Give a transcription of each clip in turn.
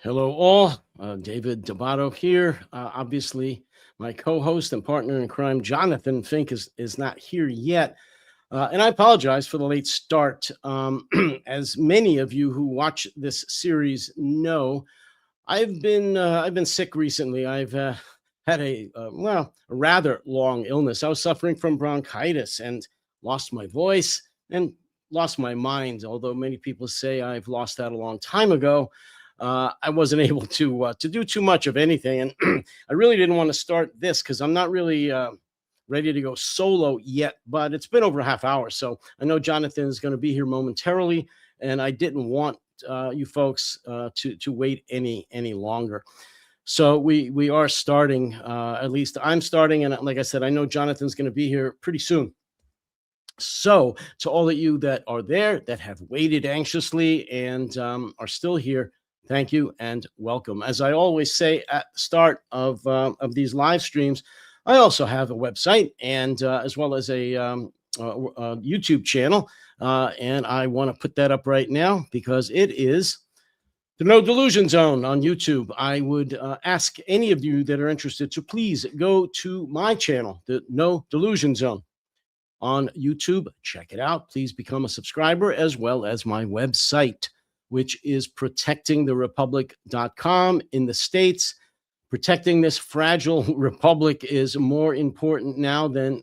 Hello, all. David D'Abato here. Obviously, my co-host and partner in crime, Jonathan Fink, is not here yet, and I apologize for the late start. As many of you who watch this series know, I've been sick recently. I've had a rather long illness. I was suffering from bronchitis and lost my voice and lost my mind. Although many people say I've lost that a long time ago, I wasn't able to do too much of anything, and I really didn't want to start this because I'm not really ready to go solo yet. But it's been over a half hour, so I know Jonathan is going to be here momentarily, and I didn't want you folks to wait any longer. So we are starting. At least I'm starting, and like I said, I know Jonathan's going to be here pretty soon. So to all of you that are there, that have waited anxiously and are still here, thank you and welcome. As I always say at the start of these live streams, I also have a website and as well as a YouTube channel, and I want to put that up right now because it is the No Delusion Zone on YouTube. I would ask any of you that are interested to please go to my channel, the No Delusion Zone on YouTube. Check it out. Please become a subscriber, as well as my website, which is protectingtherepublic.com. In the States, protecting this fragile republic is more important now than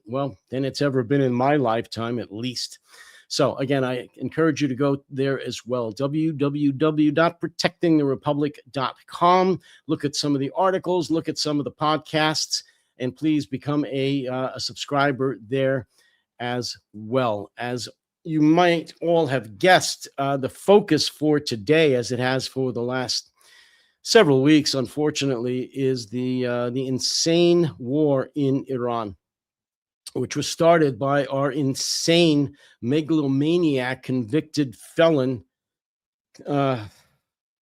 it's ever been in my lifetime, at least. So again, I encourage you to go there as well. www.protectingtherepublic.com. Look at some of the articles, look at some of the podcasts, and please become a subscriber there as well. As you might all have guessed, the focus for today, as it has for the last several weeks, unfortunately, is the insane war in Iran, which was started by our insane megalomaniac convicted felon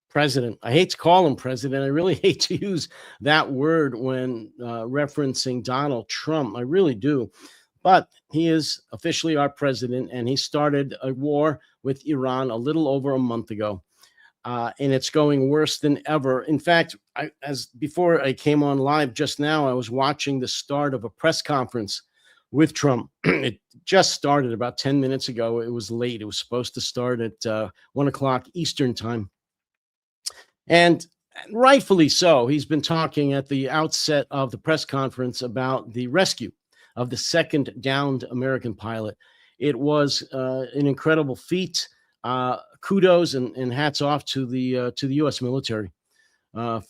president. I hate to call him president. I really hate to use that word when referencing Donald Trump. I really do. But he is officially our president, and he started a war with Iran a little over a month ago. And it's going worse than ever. In fact, before I came on live just now, I was watching the start of a press conference with Trump. It just started about 10 minutes ago. It was late. It was supposed to start at 1 o'clock Eastern time. And rightfully so, he's been talking at the outset of the press conference about the rescue of the second downed American pilot. It was an incredible feat. Kudos and hats off to the U.S. military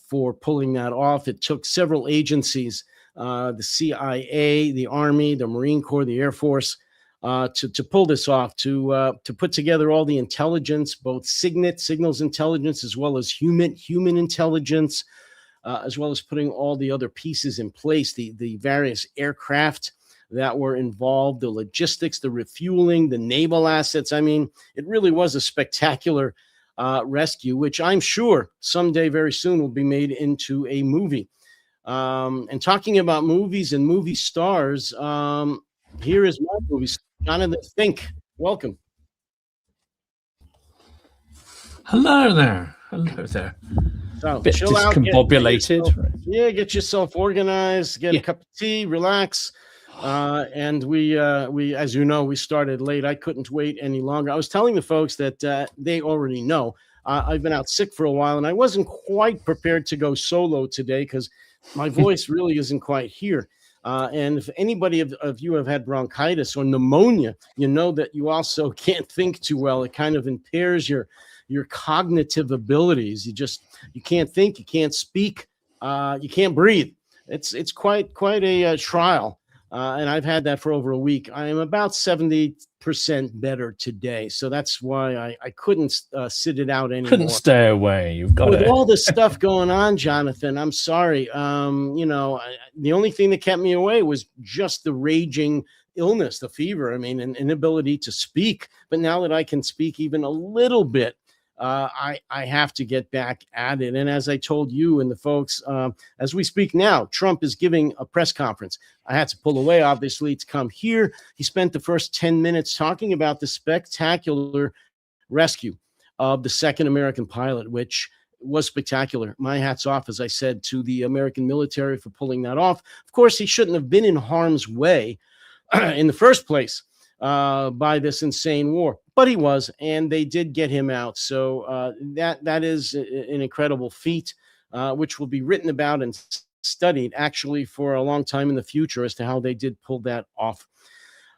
for pulling that off. It took several agencies, the CIA, the Army, the Marine Corps, the Air Force, to pull this off, to put together all the intelligence, both signals intelligence, as well as human intelligence, as well as putting all the other pieces in place, the various aircraft that were involved, the logistics, the refueling, the naval assets. I mean, it really was a spectacular rescue, which I'm sure someday very soon will be made into a movie. And talking about movies and movie stars, here is my movie star, Jonathan Fink. Welcome. Hello there. Hello there. So bit chill out, discombobulated. Get yourself organized, get a cup of tea, relax. And we, as you know, we started late. I couldn't wait any longer. I was telling the folks that they already know I've been out sick for a while, and I wasn't quite prepared to go solo today because my voice really isn't quite here. And if anybody of you have had bronchitis or pneumonia, you know that you also can't think too well. It kind of impairs your cognitive abilities. You can't think, you can't speak, you can't breathe. It's quite a trial. And I've had that for over a week. I am about 70% better today. So that's why I couldn't sit it out anymore. Couldn't stay away. You've got With all this stuff going on, Jonathan, I'm sorry. The only thing that kept me away was just the raging illness, the fever. I mean, an inability to speak. But now that I can speak even a little bit, I have to get back at it. And as I told you and the folks, as we speak now, Trump is giving a press conference. I had to pull away, obviously, to come here. He spent the first 10 minutes talking about the spectacular rescue of the second American pilot, which was spectacular. My hat's off, as I said, to the American military for pulling that off. Of course, he shouldn't have been in harm's way in the first place by this insane war, but he was, and they did get him out. So that is an incredible feat, which will be written about and studied actually for a long time in the future as to how they did pull that off.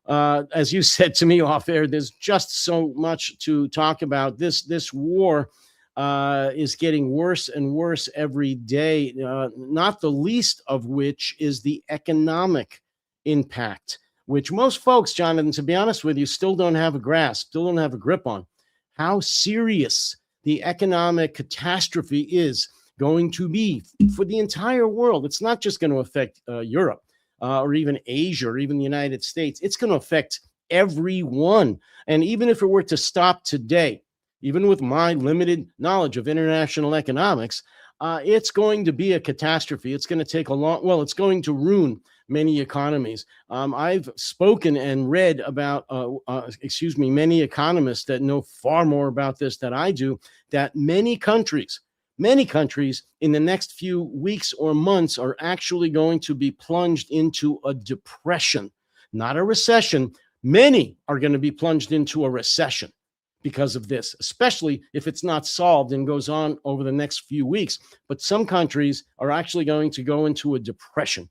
As you said to me off air, there's just so much to talk about. This war is getting worse and worse every day, not the least of which is the economic impact, which most folks, Jonathan, to be honest with you, still don't have a grasp, still don't have a grip on how serious the economic catastrophe is going to be for the entire world. It's not just going to affect Europe or even Asia or even the United States. It's going to affect everyone. And even if it were to stop today, even with my limited knowledge of international economics, it's going to be a catastrophe. It's going to take it's going to ruin many economies. I've spoken and read about, many economists that know far more about this than I do, that many countries in the next few weeks or months are actually going to be plunged into a depression, not a recession. Many are going to be plunged into a recession because of this, especially if it's not solved and goes on over the next few weeks. But some countries are actually going to go into a depression.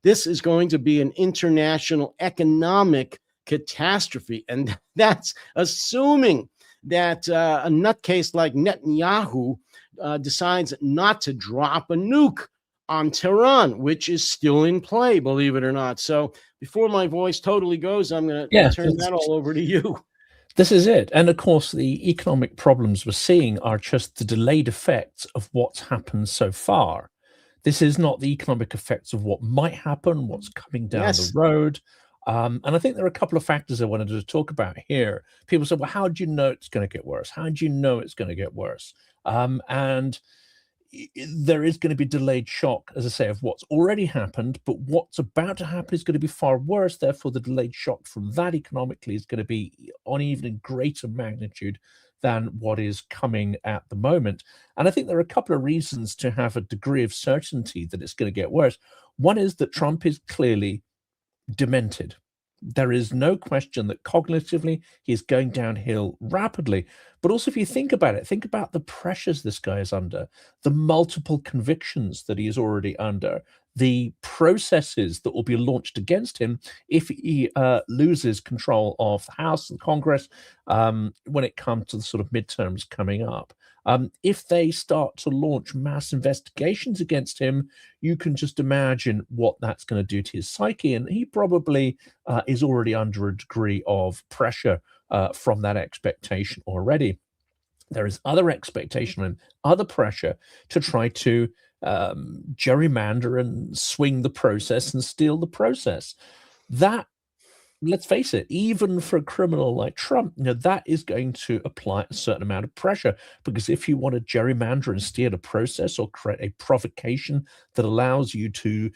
This is going to be an international economic catastrophe. And that's assuming that a nutcase like Netanyahu decides not to drop a nuke on Tehran, which is still in play, believe it or not. So before my voice totally goes, I'm going to turn that all over to you. This is it. And of course, the economic problems we're seeing are just the delayed effects of what's happened so far. This is not the economic effects of what might happen, what's coming down the road. And I think there are a couple of factors I wanted to talk about here. People say, well, how do you know it's going to get worse? How do you know it's going to get worse? And there is going to be delayed shock, as I say, of what's already happened, but what's about to happen is going to be far worse. Therefore, the delayed shock from that economically is going to be on even greater magnitude than what is coming at the moment. And I think there are a couple of reasons to have a degree of certainty that it's going to get worse. One is that Trump is clearly demented. There is no question that cognitively he is going downhill rapidly. But also, if you think about it, think about the pressures this guy is under, the multiple convictions that he is already under, the processes that will be launched against him if he loses control of the House and Congress when it comes to the sort of midterms coming up. If they start to launch mass investigations against him, you can just imagine what that's going to do to his psyche. And he probably is already under a degree of pressure from that expectation already. There is other expectation and other pressure to try to gerrymander and swing the process and steal the process. That, let's face it, even for a criminal like Trump, that is going to apply a certain amount of pressure, because if you want to gerrymander and steer the process or create a provocation that allows you to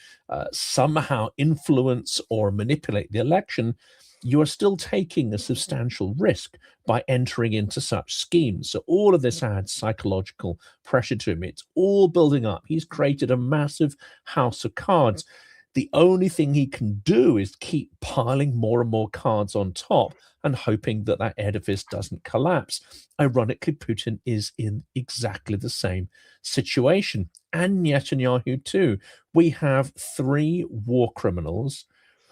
somehow influence or manipulate the election, you are still taking a substantial risk by entering into such schemes. So all of this adds psychological pressure to him. It's all building up. He's created a massive house of cards. The only thing he can do is keep piling more and more cards on top and hoping that that edifice doesn't collapse. Ironically, Putin is in exactly the same situation. And Netanyahu too. We have 3 war criminals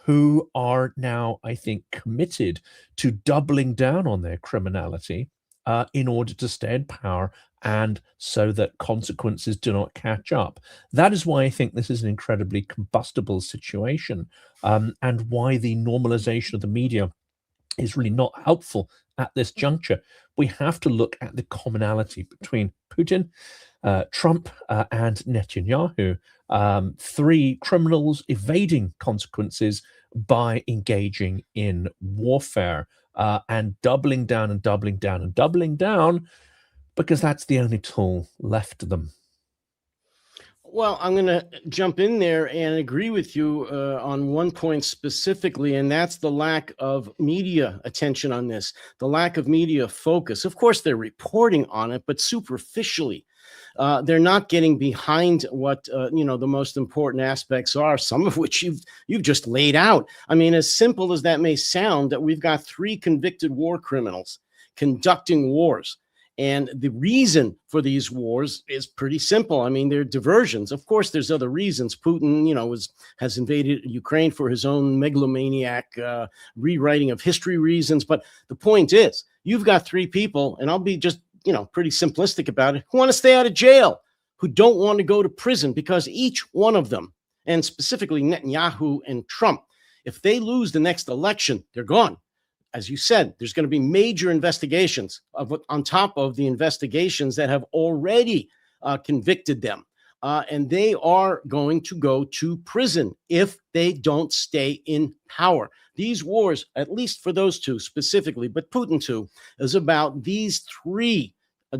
who are now, I think, committed to doubling down on their criminality in order to stay in power and so that consequences do not catch up. That is why I think this is an incredibly combustible situation, and why the normalization of the media is really not helpful at this juncture. We have to look at the commonality between Putin, Trump, and Netanyahu. 3 criminals evading consequences by engaging in warfare and doubling down and doubling down and doubling down, because that's the only tool left to them. Well, I'm going to jump in there and agree with you on one point specifically, and that's the lack of media attention on this, the lack of media focus. Of course, they're reporting on it, but superficially. They're not getting behind what the most important aspects are, some of which you've just laid out. I mean, as simple as that may sound, that we've got 3 convicted war criminals conducting wars. And the reason for these wars is pretty simple. I mean, they're diversions. Of course, there's other reasons. Putin, has invaded Ukraine for his own megalomaniac rewriting of history reasons. But the point is, you've got 3 people, and I'll be just pretty simplistic about it, who want to stay out of jail, who don't want to go to prison, because each one of them, and specifically Netanyahu and Trump, if they lose the next election, they're gone. As you said, there's going to be major investigations on top of the investigations that have already convicted them. And they are going to go to prison if they don't stay in power. These wars, at least for those 2 specifically, but Putin too, is about these 3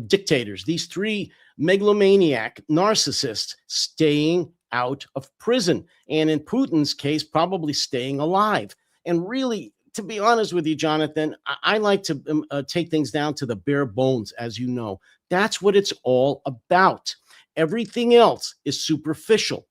dictators, these 3 megalomaniac narcissists staying out of prison. And in Putin's case, probably staying alive. And really, to be honest with you, Jonathan, I like to take things down to the bare bones, as you know. That's what it's all about. Everything else is superficial.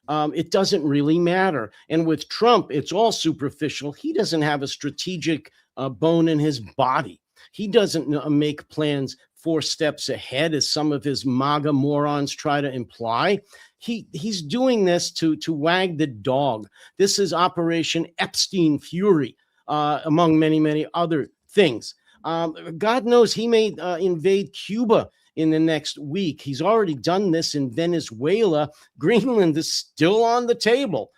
It doesn't really matter. And with Trump, it's all superficial. He doesn't have a strategic bone in his body. He doesn't make plans 4 steps ahead, as some of his MAGA morons try to imply. He's doing this to wag the dog. This is Operation Epstein Fury. Among many, many other things. God knows he may invade Cuba in the next week. He's already done this in Venezuela. Greenland is still on the table.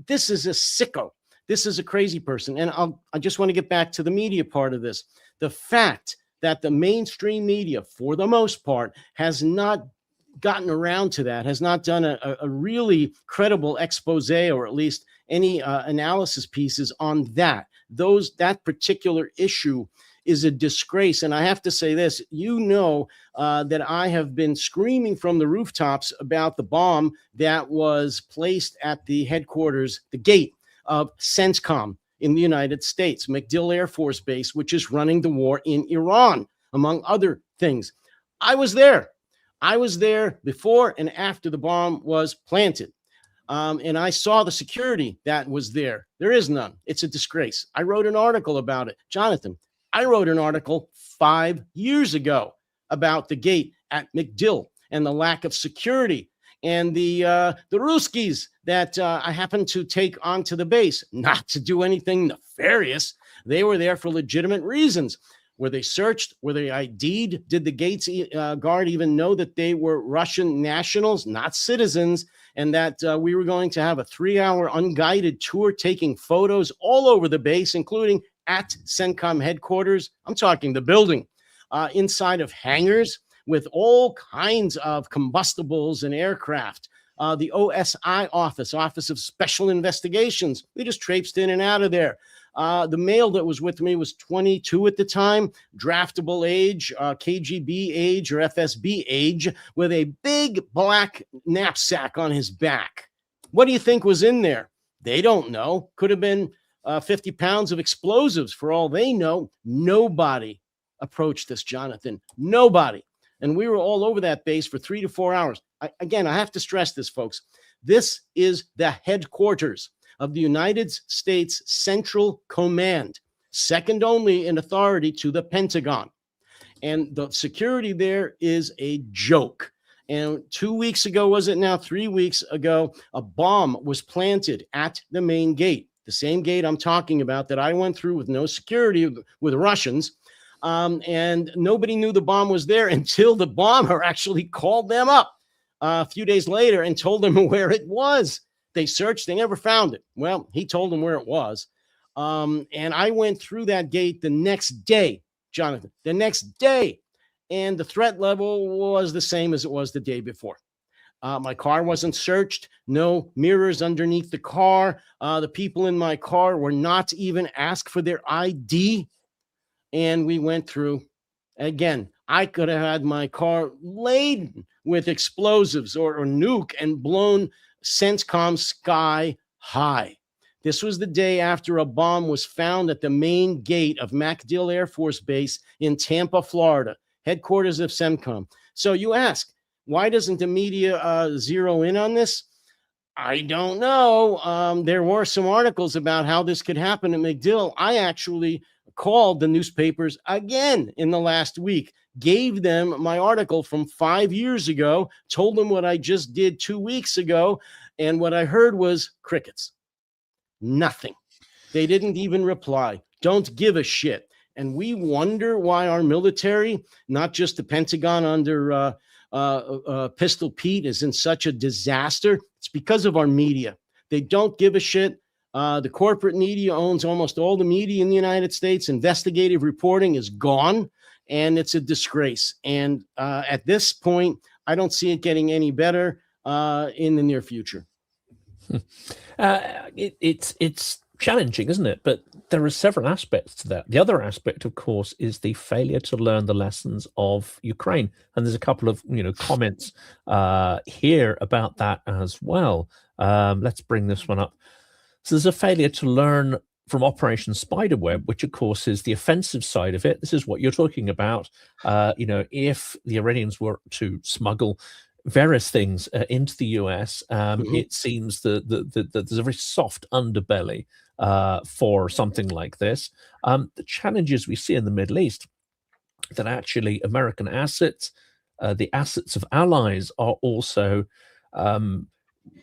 This is a sicko. This is a crazy person. And I just want to get back to the media part of this. The fact that the mainstream media, for the most part, has not gotten around to that, has not done a really credible expose, or at least any analysis pieces on that particular issue, is a disgrace. And I have to say this, that I have been screaming from the rooftops about the bomb that was placed at the headquarters, the gate of CENTCOM in the United States, MacDill Air Force Base, which is running the war in Iran, among other things. I was there before and after the bomb was planted. And I saw the security that was there. There is none. It's a disgrace. I wrote an article about it. Jonathan, I wrote an article 5 years ago about the gate at MacDill and the lack of security and the Ruskies that I happened to take onto the base, not to do anything nefarious. They were there for legitimate reasons. Were they searched? Were they ID'd? Did the gates guard even know that they were Russian nationals, not citizens, and that we were going to have a 3-hour unguided tour taking photos all over the base, including at CENTCOM headquarters? I'm talking the building, inside of hangars with all kinds of combustibles and aircraft. The OSI Office of Special Investigations, we just traipsed in and out of there. The male that was with me was 22 at the time, draftable age, KGB age or FSB age, with a big black knapsack on his back. What do you think was in there? They don't know. Could have been 50 pounds of explosives for all they know. Nobody approached this, Jonathan. Nobody. And we were all over that base for 3 to 4 hours. I have to stress this, folks. This is the headquarters of the United States Central Command, second only in authority to the Pentagon. And the security there is a joke. And 2 weeks ago, was it now 3 weeks ago, a bomb was planted at the main gate, the same gate I'm talking about that I went through with no security with Russians. And nobody knew the bomb was there until the bomber actually called them up a few days later and told them where it was. They searched, they never found it. Well, he told them where it was. And I went through that gate the next day, Jonathan, the next day. And the threat level was the same as it was the day before. My car wasn't searched, no mirrors underneath the car. The people in my car were not even asked for their ID. And we went through again. I could have had my car laden with explosives or nuke and blown CENTCOM sky high. This was the day after a bomb was found at the main gate of MacDill Air Force Base in Tampa, Florida, headquarters of CENTCOM. So you ask, why doesn't the media zero in on this? I don't know. There were some articles about how this could happen at MacDill. I actually called the newspapers again in the last week, gave them my article from 5 years ago, told them what I just did 2 weeks ago, and what I heard was crickets. Nothing. They didn't even reply. Don't give a shit. And we wonder why our military, not just the Pentagon under Pistol Pete, is in such a disaster. It's because of our media. They don't give a shit. The corporate media owns almost all the media in the United States. Investigative reporting is gone, and it's a disgrace. And at this point, I don't see it getting any better in the near future. It's challenging, isn't it? But there are several aspects to that. The other aspect, of course, is the failure to learn the lessons of Ukraine. And there's a couple of comments here about that as well. Let's bring this one up. So there's a failure to learn from Operation Spiderweb, which of course is the offensive side of it. This is what you're talking about. If the Iranians were to smuggle various things into the US, it seems that there's a very soft underbelly for something like this. The challenges we see in the Middle East, that actually American assets, the assets of allies, are also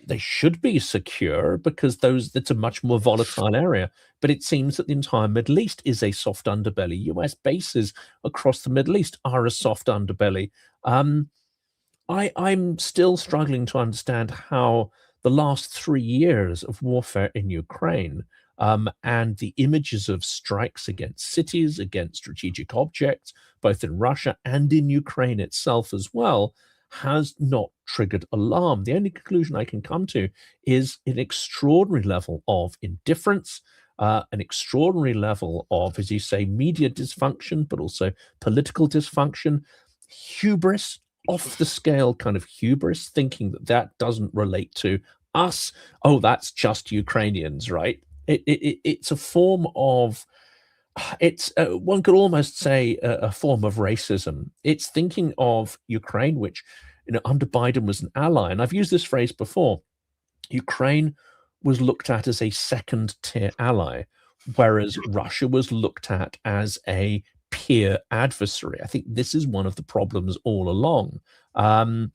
they should be secure, because that's a much more volatile area. But it seems that the entire Middle East is a soft underbelly. US bases across the Middle East are a soft underbelly. I'm still struggling to understand how the last 3 years of warfare in Ukraine and the images of strikes against cities, against strategic objects, both in Russia and in Ukraine itself as well, has not triggered alarm. The only conclusion I can come to is an extraordinary level of indifference, an extraordinary level of, as you say, media dysfunction, but also political dysfunction, hubris, off the scale kind of hubris, thinking that doesn't relate to us. Oh, that's just Ukrainians, right? It's a form of, one could almost say a form of racism. It's thinking of Ukraine, which under Biden was an ally, and I've used this phrase before. Ukraine was looked at as a second-tier ally, whereas Russia was looked at as a peer adversary. I think this is one of the problems all along. And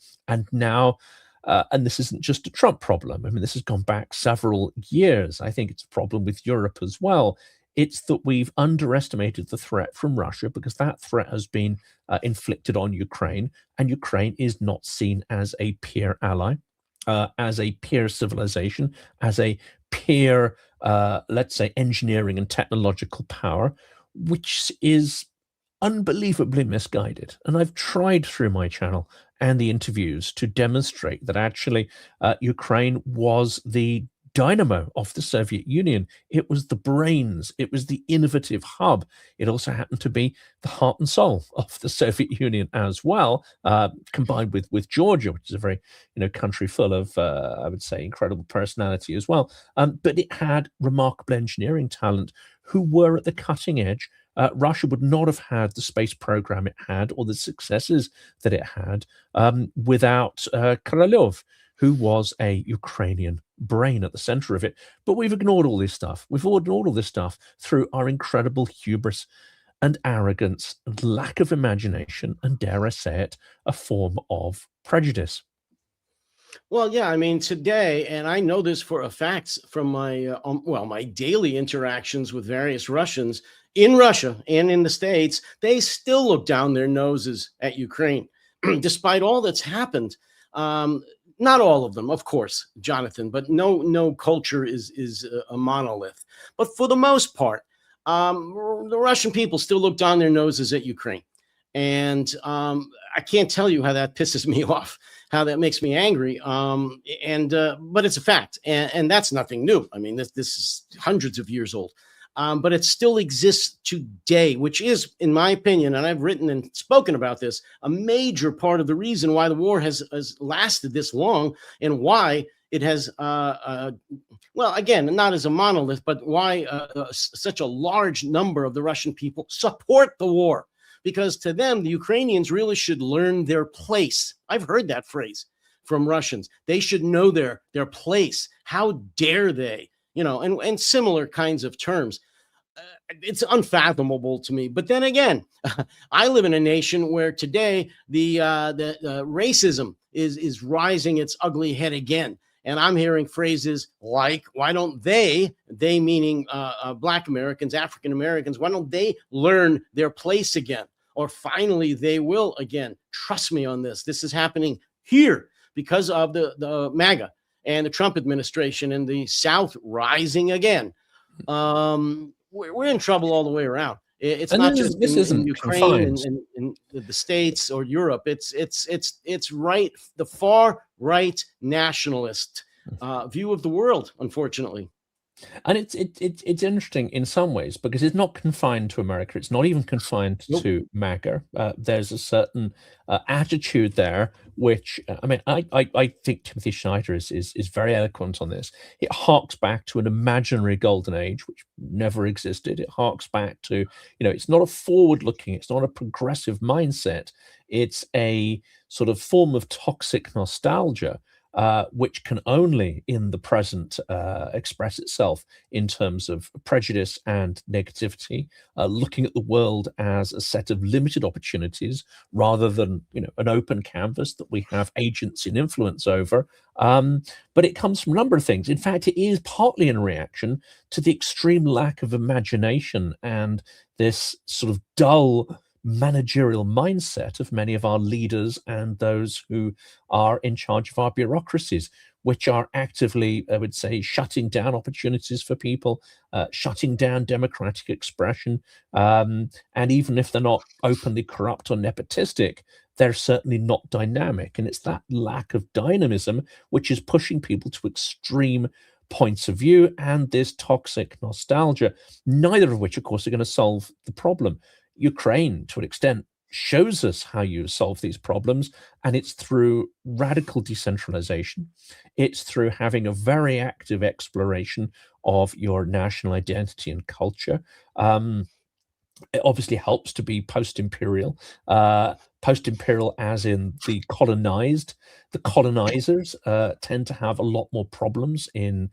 now, and this isn't just a Trump problem. I mean, this has gone back several years. I think it's a problem with Europe as well. It's that we've underestimated the threat from Russia, because that threat has been inflicted on Ukraine, and Ukraine is not seen as a peer ally, as a peer civilization, as a peer, let's say, engineering and technological power, which is unbelievably misguided. And I've tried through my channel and the interviews to demonstrate that actually Ukraine was the dynamo of the Soviet Union. It was the brains. It was the innovative hub. It also happened to be the heart and soul of the Soviet Union as well, combined with Georgia, which is a very country full of, I would say, incredible personality as well. But it had remarkable engineering talent who were at the cutting edge. Russia would not have had the space program it had, or the successes that it had, without Korolev, who was a Ukrainian brain at the center of it. But we've ignored all this stuff. We've ignored all this stuff through our incredible hubris and arrogance and lack of imagination, and, dare I say it, a form of prejudice. Well, yeah, I mean, today, and I know this for a fact from my, my daily interactions with various Russians in Russia and in the States, they still look down their noses at Ukraine, despite all that's happened. Not all of them, of course, Jonathan, but no culture is a monolith. But for the most part, the Russian people still look down their noses at Ukraine. And I can't tell you how that pisses me off, how that makes me angry. But it's a fact. And that's nothing new. I mean, this is hundreds of years old. but it still exists today, which is, in my opinion, and I've written and spoken about this, a major part of the reason why the war has lasted this long, and why it has, well, again, not as a monolith, but why such a large number of the Russian people support the war. Because to them, the Ukrainians really should learn their place. I've heard that phrase from Russians. They should know their place. How dare they? You know, and similar kinds of terms. It's unfathomable to me. But then again, I live in a nation where today the racism is rising its ugly head again. And I'm hearing phrases like, why don't they meaning Black Americans, African Americans, why don't they learn their place again? Or finally, they will again. Trust me on this. This is happening here because of the MAGA and the Trump administration and the South rising again. We're in trouble all the way around. It's not just in Ukraine and in the States or Europe. It's right, the far right nationalist view of the world, unfortunately. And it's interesting in some ways because it's not confined to America. It's not even confined to MAGA. There's a certain attitude there, which I mean, I think Timothy Snyder is very eloquent on this. It harks back to an imaginary golden age, which never existed. It harks back to, you know, it's not a forward-looking, it's not a progressive mindset. It's a sort of form of toxic nostalgia. Which can only in the present express itself in terms of prejudice and negativity, looking at the world as a set of limited opportunities rather than, you know, an open canvas that we have agency and influence over. But it comes from a number of things. In fact, it is partly in reaction to the extreme lack of imagination and this sort of dull managerial mindset of many of our leaders and those who are in charge of our bureaucracies, which are actively, I would say, shutting down opportunities for people, shutting down democratic expression. And even if they're not openly corrupt or nepotistic, they're certainly not dynamic. And it's that lack of dynamism which is pushing people to extreme points of view and this toxic nostalgia, neither of which, of course, are going to solve the problem. Ukraine, to an extent, shows us how you solve these problems, and it's through radical decentralization. It's through having a very active exploration of your national identity and culture. It obviously helps to be post-imperial, as in the colonized. The colonizers tend to have a lot more problems in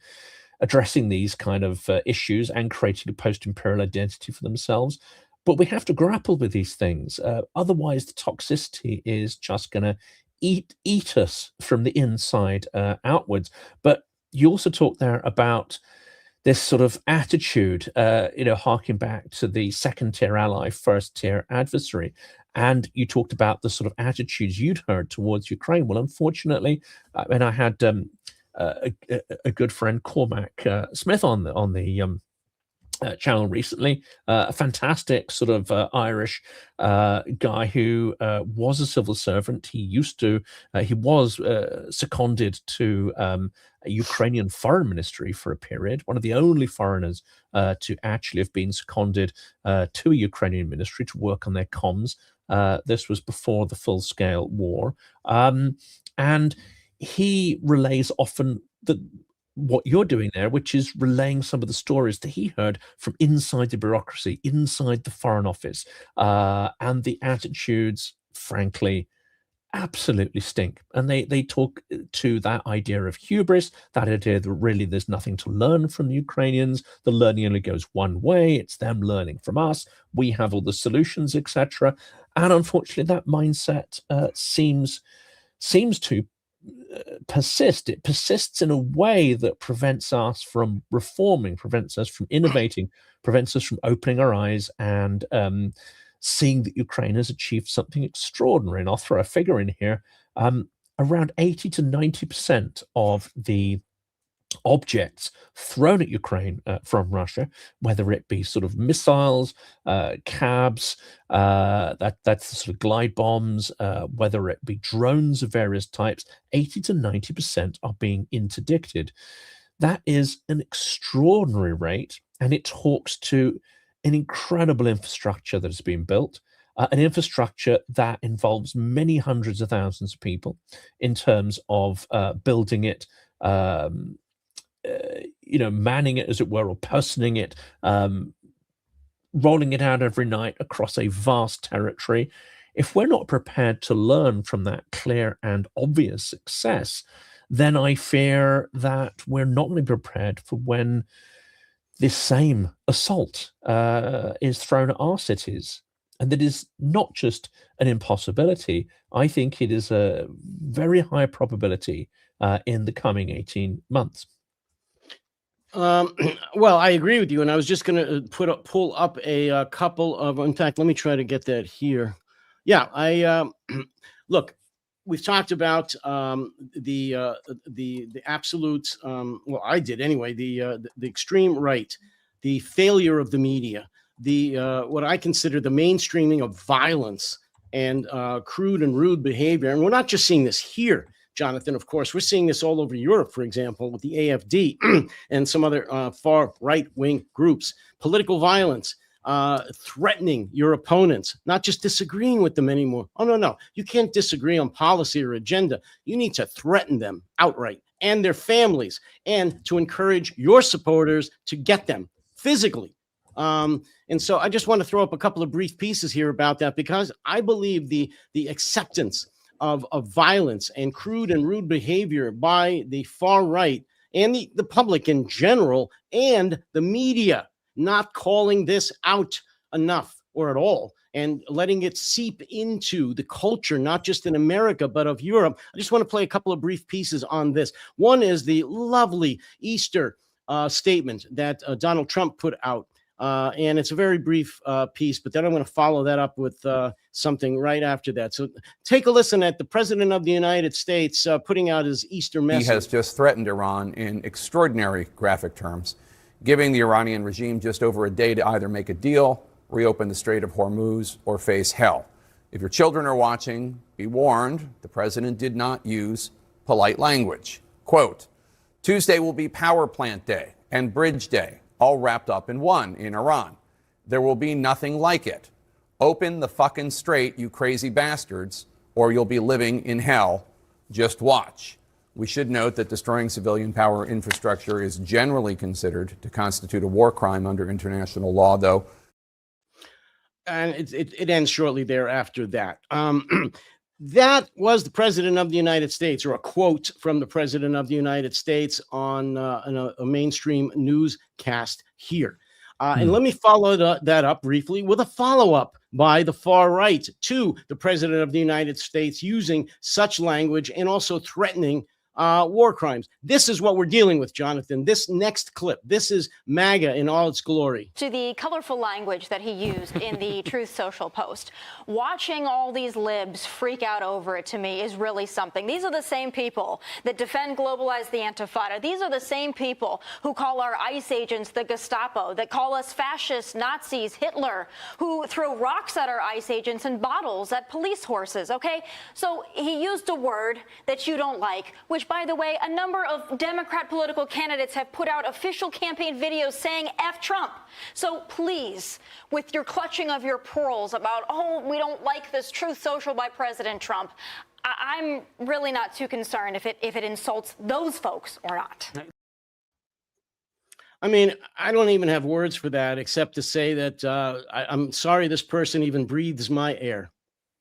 addressing these kind of issues and creating a post-imperial identity for themselves. But we have to grapple with these things. Otherwise, the toxicity is just going to eat us from the inside outwards. But you also talk there about this sort of attitude, harking back to the second-tier ally, first-tier adversary. And you talked about the sort of attitudes you'd heard towards Ukraine. Well, unfortunately, and I had a good friend, Cormac Smith, on the channel recently, a fantastic sort of Irish guy who was a civil servant. He was seconded to a Ukrainian foreign ministry for a period, one of the only foreigners to actually have been seconded to a Ukrainian ministry to work on their comms. This was before the full-scale war. And he relays often what you're doing there, which is relaying some of the stories that he heard from inside the bureaucracy, inside the Foreign Office, and the attitudes, frankly, absolutely stink. And they talk to that idea of hubris, that idea that really there's nothing to learn from the Ukrainians. The learning only goes one way. It's them learning from us. We have all the solutions, etc. And unfortunately, that mindset seems to persist. It persists in a way that prevents us from reforming, prevents us from innovating, prevents us from opening our eyes and seeing that Ukraine has achieved something extraordinary. And I'll throw a figure in here. Around 80 to 90% of the objects thrown at Ukraine from Russia, whether it be sort of missiles, cabs, that's sort of glide bombs, whether it be drones of various types, 80 to 90% are being interdicted. That is an extraordinary rate. and it talks to an incredible infrastructure that has been built, an infrastructure that involves many hundreds of thousands of people in terms of building it, manning it, as it were, or personing it, rolling it out every night across a vast territory. If we're not prepared to learn from that clear and obvious success, then I fear that we're not really prepared for when this same assault is thrown at our cities. And that is not just an impossibility. I think it is a very high probability in the coming 18 months. Well, I agree with you. And I was just going to pull up a couple of, in fact, let me try to get that here. Yeah, look, we've talked about the absolute, well, I did anyway, the extreme right, the failure of the media, the what I consider the mainstreaming of violence and crude and rude behavior. And we're not just seeing this here, Jonathan, of course. We're seeing this all over Europe, for example, with the AfD and some other far right-wing groups. Political violence, threatening your opponents, not just disagreeing with them anymore. Oh, no. You can't disagree on policy or agenda. You need to threaten them outright and their families, and to encourage your supporters to get them physically. And so I just want to throw up a couple of brief pieces here about that, because I believe the acceptance of violence and crude and rude behavior by the far right and the public in general, and the media not calling this out enough or at all, and letting it seep into the culture, not just in America, but of Europe. I just want to play a couple of brief pieces on this. One is the lovely Easter statement that Donald Trump put out. And it's a very brief piece, but then I'm going to follow that up with something right after that. So take a listen at the President of the United States putting out his Easter message. He has just threatened Iran in extraordinary graphic terms, giving the Iranian regime just over a day to either make a deal, reopen the Strait of Hormuz, or face hell. If your children are watching, be warned, the president did not use polite language. Quote, Tuesday will be Power Plant Day and Bridge Day, all wrapped up in one in Iran. There will be nothing like it. Open the fucking strait, you crazy bastards, or you'll be living in hell. Just watch. We should note that destroying civilian power infrastructure is generally considered to constitute a war crime under international law, though. And it ends shortly thereafter that. That was the President of the United States, or a quote from the President of the United States on a mainstream newscast here. And let me follow that up briefly with a follow-up by the far right to the President of the United States using such language and also threatening war crimes. This is what we're dealing with, Jonathan. This next clip, this is MAGA in all its glory. To the colorful language that he used in the Truth Social post. Watching all these libs freak out over it, to me, is really something. These are the same people that defend globalize the Intifada. These are the same people who call our ICE agents the Gestapo, that call us fascists, Nazis, Hitler, who throw rocks at our ICE agents and bottles at police horses, okay? So he used a word that you don't like, which, by the way, a number of Democrat political candidates have put out official campaign videos saying F Trump. So please, with your clutching of your pearls about, oh, we don't like this Truth Social by President Trump, I'm really not too concerned if it insults those folks or not. I mean, I don't even have words for that except to say that I'm sorry this person even breathes my air.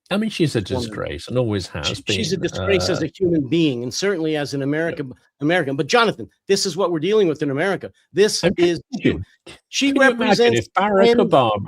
I mean, she's a disgrace and always has been. She's a disgrace as a human being, and certainly as an American. But Jonathan, this is what we're dealing with in America. This is she represents if Barack Obama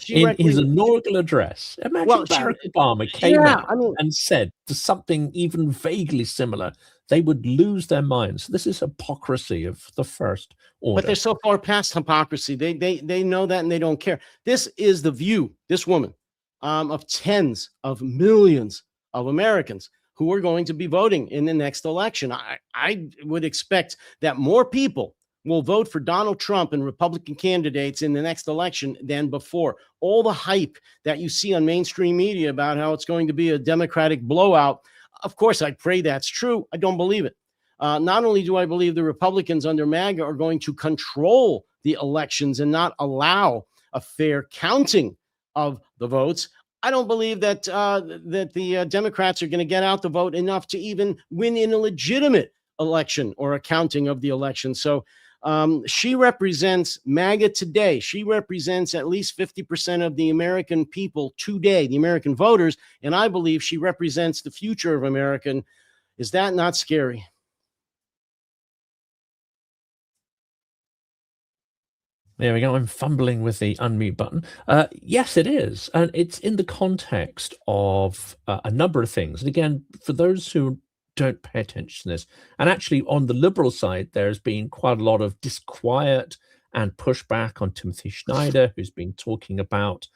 in his inaugural address. Imagine Barack Obama came out and said something even vaguely similar. They would lose their minds. This is hypocrisy of the first order. But they're so far past hypocrisy. They know that and they don't care. This is the view. This woman. Of tens of millions of Americans who are going to be voting in the next election. I would expect that more people will vote for Donald Trump and Republican candidates in the next election than before. All the hype that you see on mainstream media about how it's going to be a Democratic blowout, of course, I pray that's true. I don't believe it. Not only do I believe the Republicans under MAGA are going to control the elections and not allow a fair counting of the votes, I don't believe that the Democrats are going to get out the vote enough to even win in a legitimate election or a counting of the election. So she represents MAGA today. She represents at least 50% of the American people today, the American voters, and I believe she represents the future of America. Is that not scary? There we go. I'm fumbling with the unmute button. Yes, it is. And it's in the context of a number of things. And again, for those who don't pay attention to this, and actually on the Liberal side, there's been quite a lot of disquiet and pushback on Timothy Schneider, who's been talking about,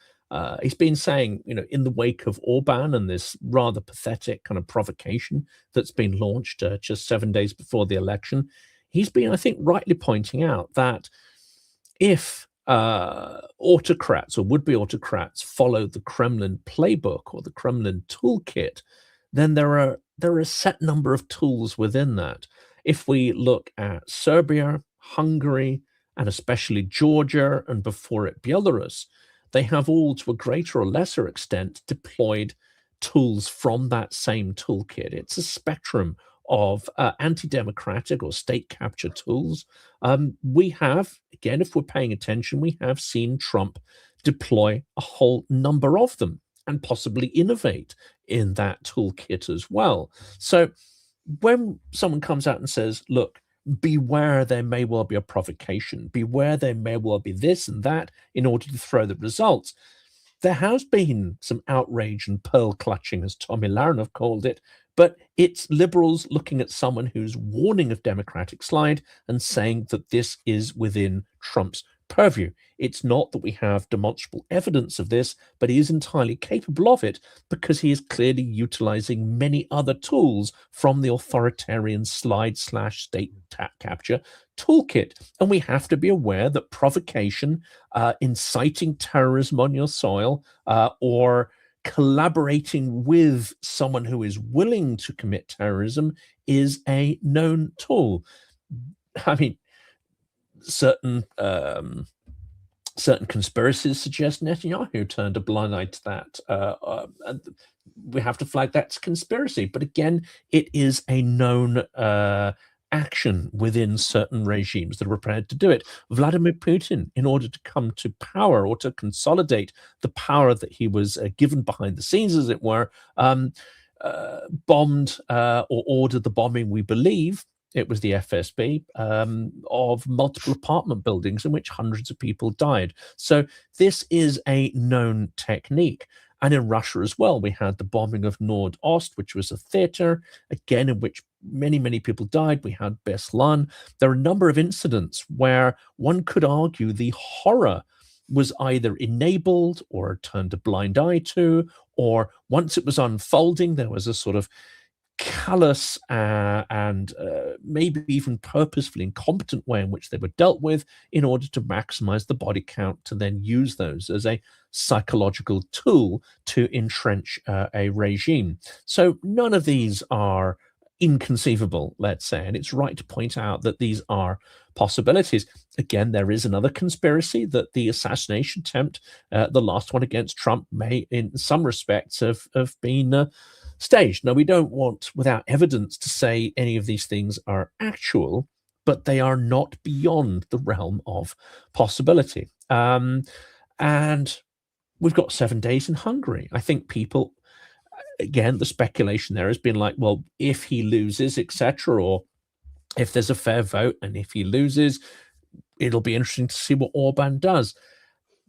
he's been saying, in the wake of Orban and this rather pathetic kind of provocation that's been launched just 7 days before the election, he's been, I think, rightly pointing out that if autocrats or would-be autocrats follow the Kremlin playbook or the Kremlin toolkit, then there are a set number of tools within that. If we look at Serbia, Hungary, and especially Georgia, and before it Belarus, they have all, to a greater or lesser extent, deployed tools from that same toolkit. It's a spectrum of anti-democratic or state capture tools. We have, again, if we're paying attention, we have seen Trump deploy a whole number of them and possibly innovate in that toolkit as well. So when someone comes out and says, look, beware, there may well be a provocation, beware, there may well be this and that in order to throw the results, there has been some outrage and pearl clutching, as Tommy Laranov called it, but it's liberals looking at someone who's warning of democratic slide and saying that this is within Trump's purview. It's not that we have demonstrable evidence of this, but he is entirely capable of it because he is clearly utilizing many other tools from the authoritarian slide/state capture toolkit. And we have to be aware that provocation, inciting terrorism on your soil, or collaborating with someone who is willing to commit terrorism is a known tool. I mean, certain conspiracies suggest Netanyahu turned a blind eye to that. And we have to flag that's conspiracy. But again, it is a known action within certain regimes that are prepared to do it. Vladimir Putin, in order to come to power or to consolidate the power that he was given behind the scenes, as it were, bombed or ordered the bombing, we believe, it was the FSB, of multiple apartment buildings in which hundreds of people died. So this is a known technique. And in Russia as well, we had the bombing of Nord-Ost, which was a theater, again, in which many, many people died. We had Beslan. There are a number of incidents where one could argue the horror was either enabled or turned a blind eye to, or once it was unfolding, there was a sort of callous and maybe even purposefully incompetent way in which they were dealt with in order to maximize the body count to then use those as a psychological tool to entrench a regime. So none of these are inconceivable, let's say, and it's right to point out that these are possibilities. Again, there is another conspiracy that the assassination attempt, the last one against Trump, may in some respects have been staged. Now, we don't want, without evidence, to say any of these things are actual, but they are not beyond the realm of possibility. And we've got 7 days in Hungary. I think people, again, the speculation there has been like, well, if he loses, etc., or if there's a fair vote and if he loses, it'll be interesting to see what Orban does.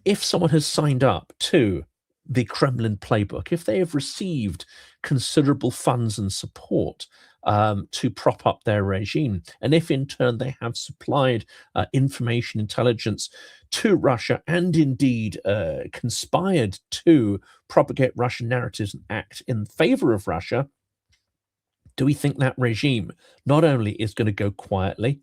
If someone has signed up to the Kremlin playbook, if they have received considerable funds and support to prop up their regime, and if in turn they have supplied information intelligence to Russia and indeed conspired to propagate Russian narratives and act in favor of Russia, do we think that regime not only is going to go quietly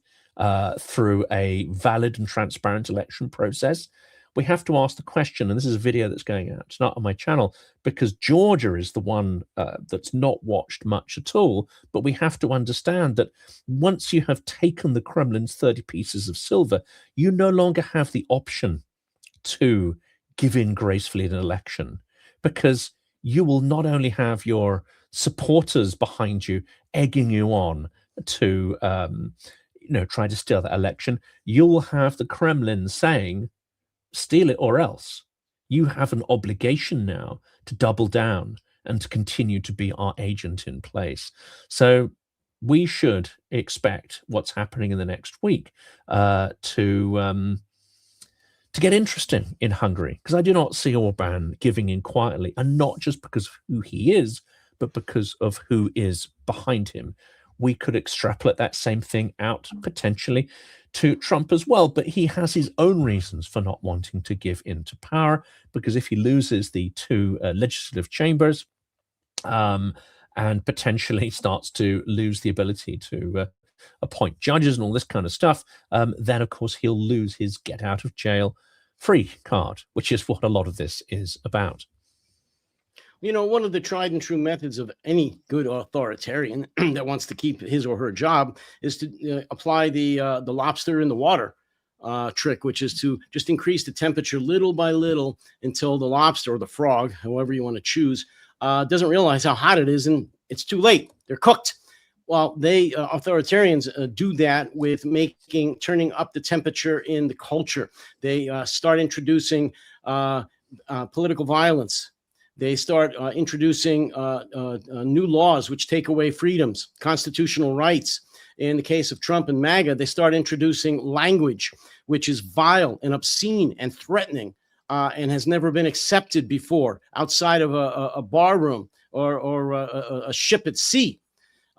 through a valid and transparent election process, we have to ask the question, and this is a video that's going out tonight on my channel, because Georgia is the one that's not watched much at all. But we have to understand that once you have taken the Kremlin's 30 pieces of silver, you no longer have the option to give in gracefully in an election, because you will not only have your supporters behind you egging you on to try to steal that election, you will have the Kremlin saying, steal it or else. You have an obligation now to double down and to continue to be our agent in place. So we should expect what's happening in the next week to get interesting in Hungary, because I do not see Orban giving in quietly, and not just because of who he is, but because of who is behind him. We could extrapolate that same thing out potentially to Trump as well, but he has his own reasons for not wanting to give in to power, because if he loses the two legislative chambers and potentially starts to lose the ability to appoint judges and all this kind of stuff, then of course he'll lose his get out of jail free card, which is what a lot of this is about. One of the tried and true methods of any good authoritarian that wants to keep his or her job is to apply the lobster in the water trick, which is to just increase the temperature little by little until the lobster or the frog, however you want to choose, doesn't realize how hot it is, and it's too late. They're cooked. Well, authoritarians do that with turning up the temperature in the culture. They start introducing political violence. They start introducing new laws which take away freedoms, constitutional rights. In the case of Trump and MAGA, they start introducing language which is vile and obscene and threatening and has never been accepted before outside of a bar room or a ship at sea.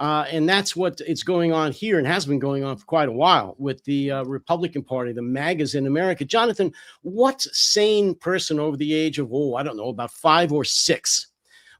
And that's what it's going on here and has been going on for quite a while with the Republican Party, the MAGAs in America. Jonathan, what sane person over the age of, about 5 or 6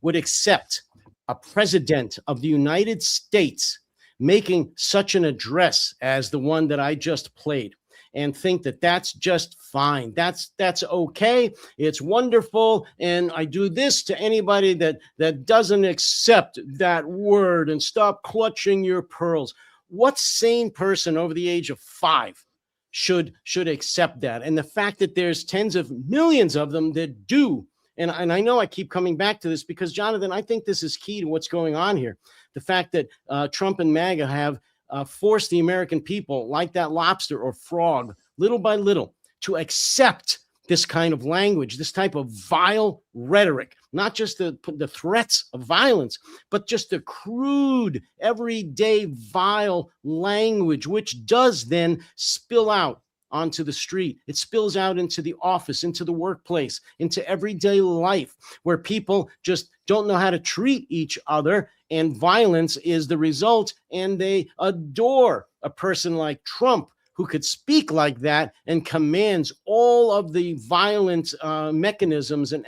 would accept a president of the United States making such an address as the one that I just played and think that that's just fine? That's okay. It's wonderful. And I do this to anybody that doesn't accept that word, and stop clutching your pearls. What sane person over the age of 5 should accept that? And the fact that there's tens of millions of them that do. And I know I keep coming back to this because, Jonathan, I think this is key to what's going on here. The fact that Trump and MAGA have forced the American people, like that lobster or frog, little by little, to accept this kind of language, this type of vile rhetoric, not just the threats of violence, but just the crude, everyday, vile language, which does then spill out onto the street. It spills out into the office, into the workplace, into everyday life, where people just don't know how to treat each other, and violence is the result. And they adore a person like Trump, who could speak like that and commands all of the violent mechanisms and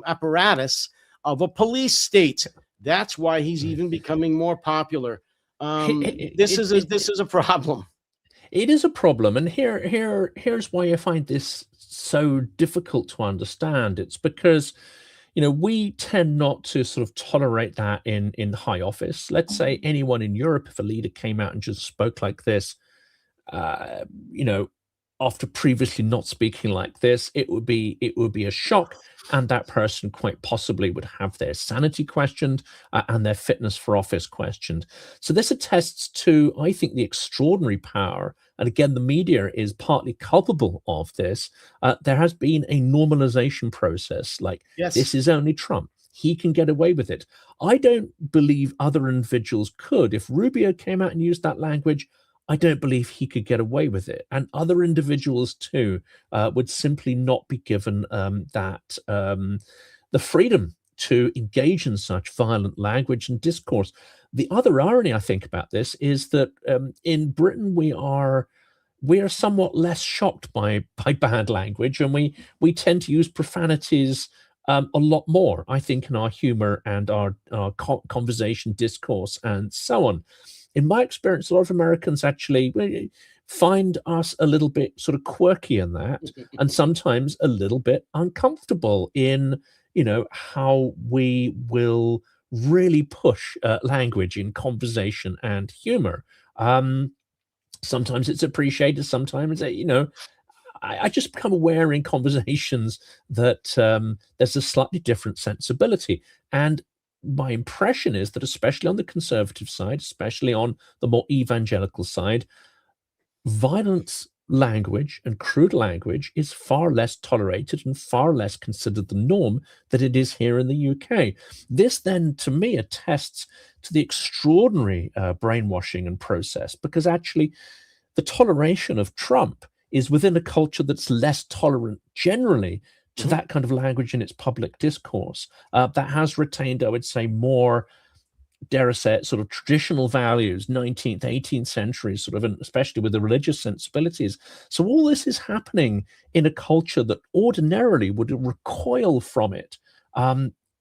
apparatus of a police state. That's why he's even becoming more popular. This is a problem. It is a problem, and here's why I find this so difficult to understand. It's because, we tend not to sort of tolerate that in high office. Let's say anyone in Europe, if a leader came out and just spoke like this, after previously not speaking like this, it would be a shock, and that person quite possibly would have their sanity questioned and their fitness for office questioned. So this attests to, I think, the extraordinary power, and again, the media is partly culpable of this. There has been a normalization process, like, yes, this is only Trump. He can get away with it. I don't believe other individuals could. If Rubio came out and used that language, I don't believe he could get away with it. And other individuals too would simply not be given the freedom to engage in such violent language and discourse. The other irony I think about this is that in Britain we are somewhat less shocked by bad language, and we tend to use profanities a lot more, I think, in our humor and our conversation, discourse, and so on. In my experience, a lot of Americans actually, find us a little bit sort of quirky in that, and sometimes a little bit uncomfortable in, how we will really push language in conversation and humor. Sometimes it's appreciated, sometimes, I just become aware in conversations that there's a slightly different sensibility. And my impression is that, especially on the conservative side, especially on the more evangelical side, violent language and crude language is far less tolerated and far less considered the norm than it is here in the UK. This then, to me, attests to the extraordinary brainwashing and process, because actually the toleration of Trump is within a culture that's less tolerant generally to that kind of language in its public discourse, that has retained, I would say, more, dare I say it, sort of traditional values, 19th, 18th century, sort of, and especially with the religious sensibilities. So all this is happening in a culture that ordinarily would recoil from it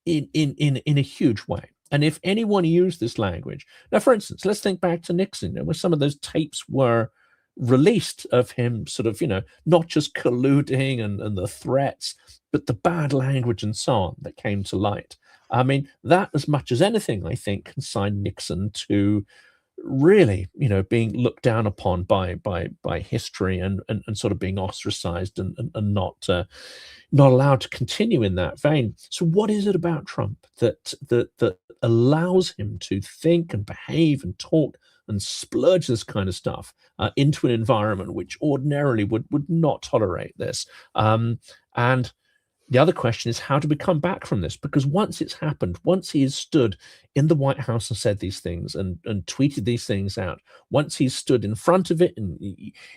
in a huge way. And if anyone used this language, now, for instance, let's think back to Nixon, where some of those tapes were released of him sort of, not just colluding and the threats, but the bad language and so on that came to light. I mean, that, as much as anything, I think, consigned Nixon to really, being looked down upon by history and sort of being ostracized and not allowed to continue in that vein. So what is it about Trump that allows him to think and behave and talk and splurge this kind of stuff into an environment which ordinarily would not tolerate this? And the other question is how do we come back from this? Because once it's happened, once he has stood in the White House and said these things and tweeted these things out, once he's stood in front of it, and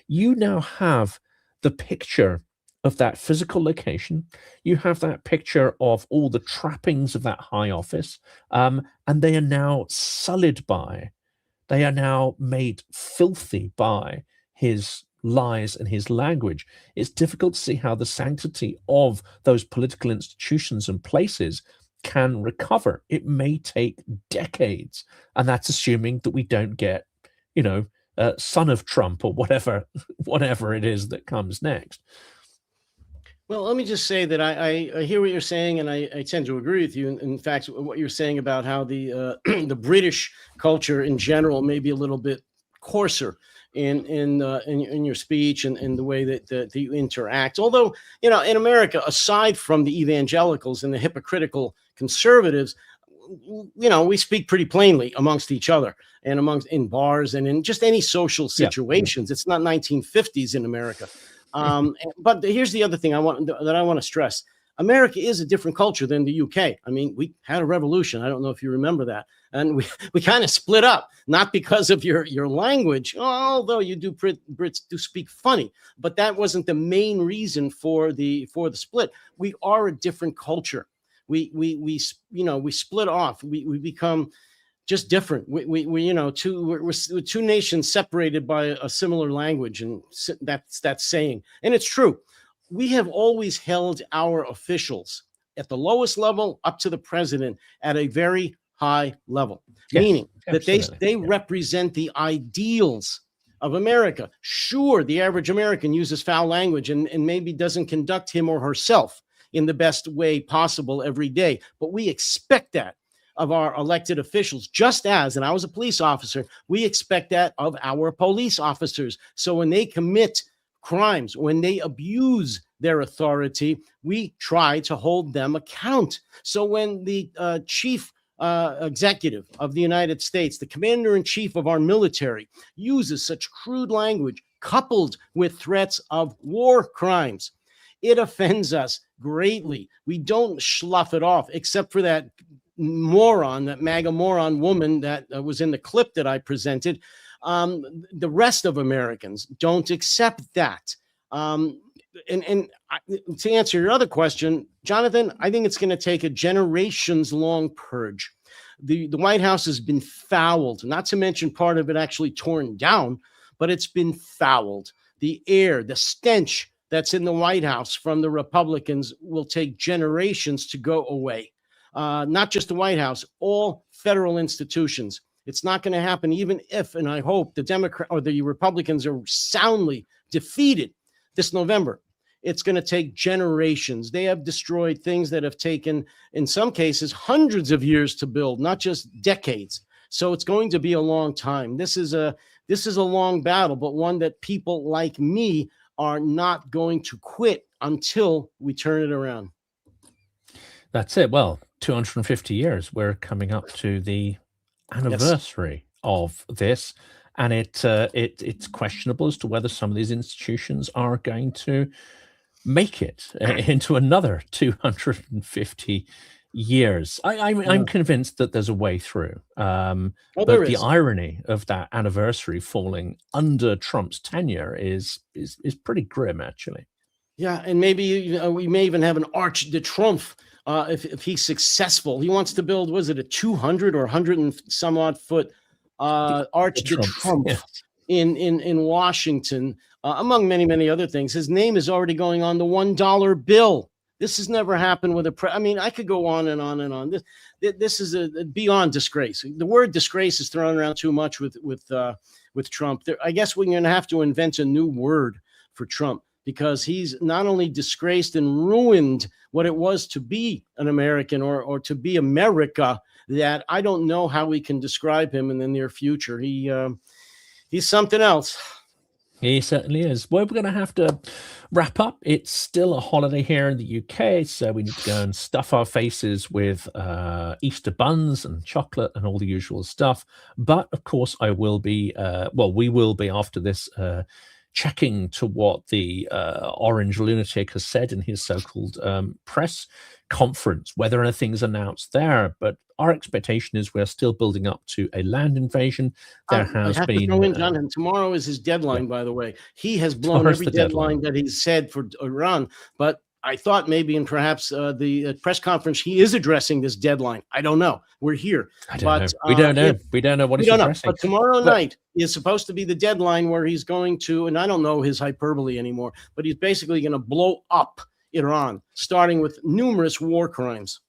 you now have the picture of that physical location, you have that picture of all the trappings of that high office, and they are now sullied by, they are now made filthy by his lies and his language. It's difficult to see how the sanctity of those political institutions and places can recover. It may take decades, and that's assuming that we don't get, son of Trump or whatever it is that comes next. Well, let me just say that I hear what you're saying, and I tend to agree with you. In fact, what you're saying about how the the British culture in general may be a little bit coarser in your speech and in the way that you interact. Although, in America, aside from the evangelicals and the hypocritical conservatives, we speak pretty plainly amongst each other and in bars and in just any social situations. It's not 1950s in America. But here's the other thing I want to stress. America is a different culture than the UK. I mean, we had a revolution. I don't know if you remember that. And we kind of split up, not because of your language, although Brits do speak funny, but that wasn't the main reason for the split. We are a different culture. We split off. We become just different. We're two nations separated by a similar language, and that's saying, and it's true. We have always held our officials at the lowest level up to the president at a very high level, meaning that they represent the ideals of America. Sure, the average American uses foul language and maybe doesn't conduct him or herself in the best way possible every day, but we expect that of our elected officials, just as, and I was a police officer, we expect that of our police officers. So when they commit crimes, when they abuse their authority, we try to hold them account. So when the chief executive of the United States, the commander-in-chief of our military, uses such crude language coupled with threats of war crimes, it offends us greatly. We don't slough it off, except for that moron, that MAGA moron woman that was in the clip that I presented. The rest of Americans don't accept that. And to answer your other question, Jonathan, I think it's going to take a generations-long purge. The White House has been fouled, not to mention part of it actually torn down, but it's been fouled. The air, the stench that's in the White House from the Republicans will take generations to go away. Not just the White House, all federal institutions It's not going to happen, even if, and I hope, the Democrat or the Republicans are soundly defeated this November. It's going to take generations. They have destroyed things that have taken, in some cases, hundreds of years to build, not just decades. So it's going to be a long time. This is a long battle, but one that people like me are not going to quit until we turn it around. That's it. Well, 250 years. We're coming up to the anniversary of this, and it's questionable as to whether some of these institutions are going to make it into another 250 years. I'm convinced that there's a way through. But the irony of that anniversary falling under Trump's tenure is pretty grim, actually. Yeah, and maybe we may even have an Arch de Triomphe if he's successful. He wants to build, was it a 200 or 100 and some odd foot Arch de Triomphe in Washington, among many other things. His name is already going on the $1 bill. This has never happened with I mean, I could go on and on and on. This is a beyond disgrace. The word disgrace is thrown around too much with Trump. I guess we're going to have to invent a new word for Trump, because he's not only disgraced and ruined what it was to be an American or to be America, that I don't know how we can describe him in the near future. He's something else. He certainly is. Well, we're going to have to wrap up. It's still a holiday here in the UK, so we need to go and stuff our faces with Easter buns and chocolate and all the usual stuff. But, of course, we will be after this checking to what the orange lunatic has said in his so-called press conference, whether anything's announced there. But our expectation is we're still building up to a land invasion. There has been. Jonathan, tomorrow is his deadline, by the way. He has blown every deadline that he's said for Iran. But I thought maybe, and perhaps the press conference, he is addressing this deadline. I don't know. We're here. We don't know. We don't know what he's addressing. But tomorrow night is supposed to be the deadline where he's going to, and I don't know his hyperbole anymore, but he's basically going to blow up Iran, starting with numerous war crimes.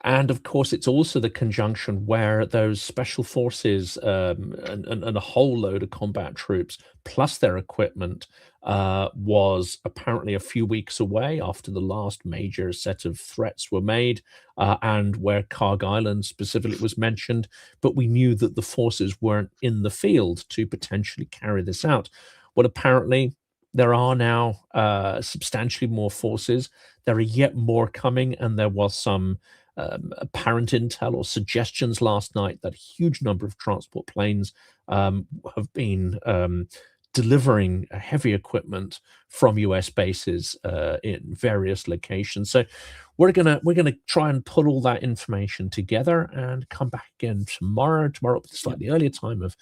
And of course, it's also the conjunction where those special forces and a whole load of combat troops, plus their equipment, was apparently a few weeks away after the last major set of threats were made, and where Karg Island specifically was mentioned. But we knew that the forces weren't in the field to potentially carry this out. Well, apparently, there are now substantially more forces. There are yet more coming, and there was some apparent intel or suggestions last night that a huge number of transport planes have been delivering heavy equipment from US bases in various locations. So we're gonna try and put all that information together and come back again tomorrow at a slightly earlier time of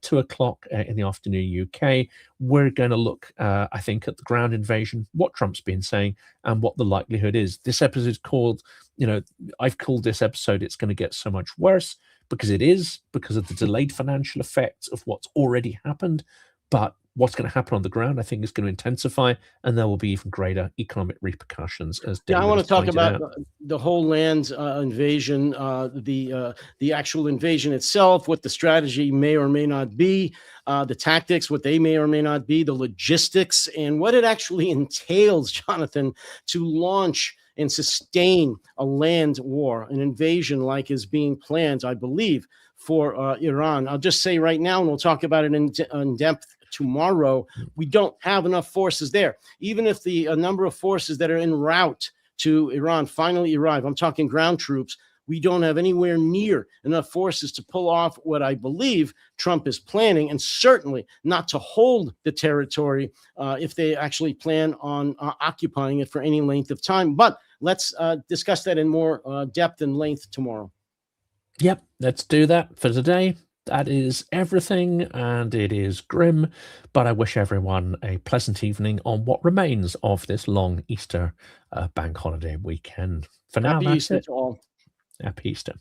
2 o'clock in the afternoon UK. We're going to look, I think, at the ground invasion, what Trump's been saying, and what the likelihood is. This episode is called, I've called this episode "It's Going to Get So Much Worse," because it is, because of the delayed financial effects of what's already happened. But what's going to happen on the ground, I think, is going to intensify, and there will be even greater economic repercussions. As David I want to talk about the whole land invasion, the actual invasion itself, what the strategy may or may not be, the tactics, what they may or may not be, the logistics, and what it actually entails, Jonathan, to launch and sustain a land war, an invasion like is being planned, I believe, for Iran. I'll just say right now, and we'll talk about it in depth tomorrow, we don't have enough forces there. Even if the number of forces that are en route to Iran finally arrive, I'm talking ground troops, we don't have anywhere near enough forces to pull off what I believe Trump is planning, and certainly not to hold the territory if they actually plan on occupying it for any length of time. But let's discuss that in more depth and length tomorrow. Yep, let's do that for today. That is everything, and it is grim, but I wish everyone a pleasant evening on what remains of this long Easter bank holiday weekend. For now, Happy that's Easter it. to all. Happy Easter.